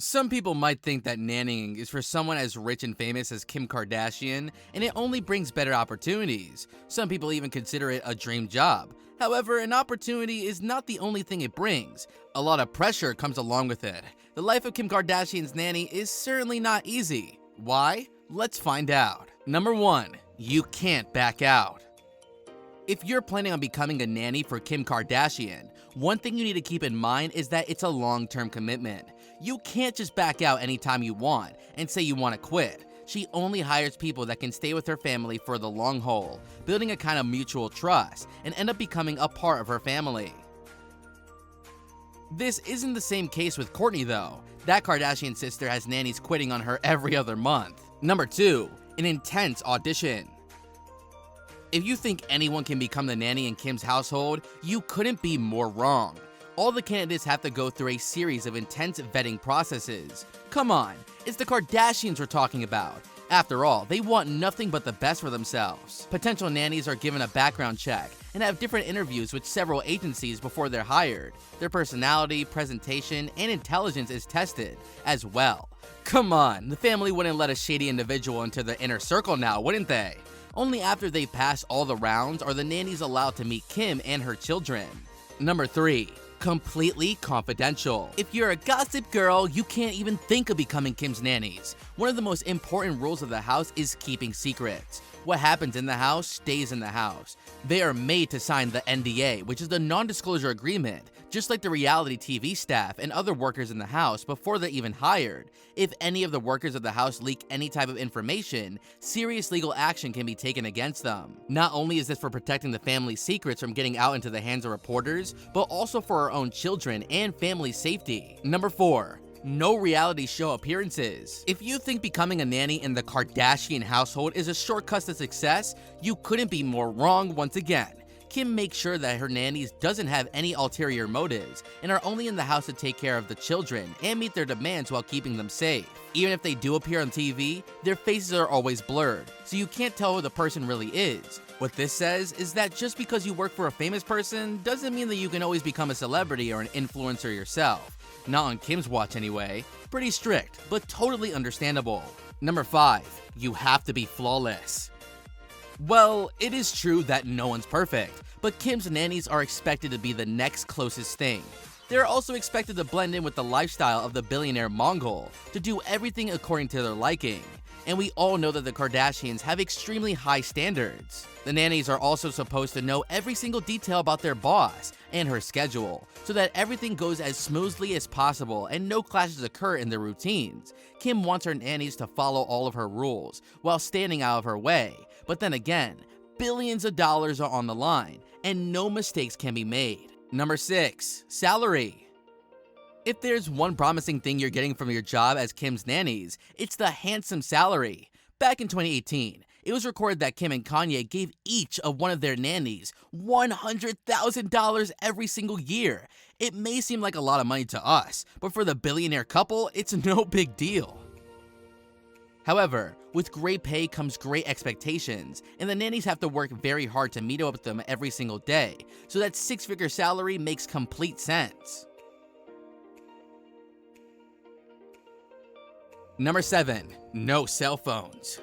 Some people might think that nannying is for someone as rich and famous as Kim Kardashian, and it only brings better opportunities. Some people even consider it a dream job. However, an opportunity is not the only thing it brings. A lot of pressure comes along with it. The life of Kim Kardashian's nanny is certainly not easy. Why? Let's find out. Number 1. You can't back out. If you're planning on becoming a nanny for Kim Kardashian, one thing you need to keep in mind is that it's a long-term commitment. You can't just back out anytime you want and say you want to quit. She only hires people that can stay with her family for the long haul, building a kind of mutual trust, and end up becoming a part of her family. This isn't the same case with Kourtney though. That Kardashian sister has nannies quitting on her every other month. Number 2. An intense audition. If you think anyone can become the nanny in Kim's household, you couldn't be more wrong. All the candidates have to go through a series of intense vetting processes. Come on, it's the Kardashians we're talking about. After all, they want nothing but the best for themselves. Potential nannies are given a background check and have different interviews with several agencies before they're hired. Their personality, presentation, and intelligence is tested as well. Come on, the family wouldn't let a shady individual into their inner circle now, wouldn't they? Only after they pass all the rounds are the nannies allowed to meet Kim and her children. Number 3. Completely confidential. If you're a gossip girl, you can't even think of becoming Kim's nannies. One of the most important rules of the house is keeping secrets. What happens in the house stays in the house. They are made to sign the NDA, which is the non-disclosure agreement, just like the reality TV staff and other workers in the house before they're even hired. If any of the workers of the house leak any type of information, serious legal action can be taken against them. Not only is this for protecting the family's secrets from getting out into the hands of reporters, but also for our own children and family safety. Number 4. No reality show appearances. If you think becoming a nanny in the Kardashian household is a shortcut to success, you couldn't be more wrong once again. Kim makes sure that her nannies doesn't have any ulterior motives and are only in the house to take care of the children and meet their demands while keeping them safe. Even if they do appear on TV, their faces are always blurred, so you can't tell who the person really is. What this says is that just because you work for a famous person doesn't mean that you can always become a celebrity or an influencer yourself. Not on Kim's watch anyway. Pretty strict, but totally understandable. Number 5. You have to be flawless. Well, it is true that no one's perfect, but Kim's nannies are expected to be the next closest thing. They're also expected to blend in with the lifestyle of the billionaire Mongol, to do everything according to their liking. And we all know that the Kardashians have extremely high standards. The nannies are also supposed to know every single detail about their boss and her schedule, so that everything goes as smoothly as possible and no clashes occur in their routines. Kim wants her nannies to follow all of her rules while standing out of her way, but then again, billions of dollars are on the line and no mistakes can be made. Number 6. Salary. If there's one promising thing you're getting from your job as Kim's nannies, it's the handsome salary. Back in 2018, it was recorded that Kim and Kanye gave each of one of their nannies $100,000 every single year. It may seem like a lot of money to us, but for the billionaire couple, it's no big deal. However, with great pay comes great expectations, and the nannies have to work very hard to meet up with them every single day, so that six-figure salary makes complete sense. Number 7. No cell phones.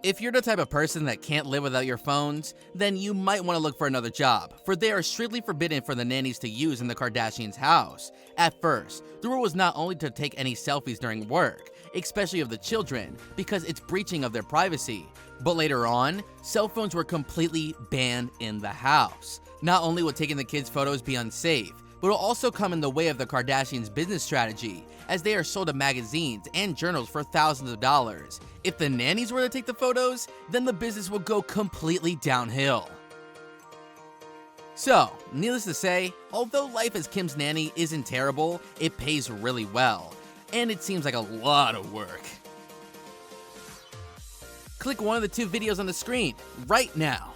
If you're the type of person that can't live without your phones, then you might want to look for another job, for they are strictly forbidden for the nannies to use in the Kardashians' house. At first, the rule was not only to take any selfies during work, especially of the children, because it's breaching of their privacy, but later on, cell phones were completely banned in the house. Not only would taking the kids' photos be unsafe, but it'll also come in the way of the Kardashians' business strategy, as they are sold to magazines and journals for thousands of dollars. If the nannies were to take the photos, then the business will go completely downhill. So, needless to say, although life as Kim's nanny isn't terrible, it pays really well, and it seems like a lot of work. Click one of the 2 videos on the screen right now.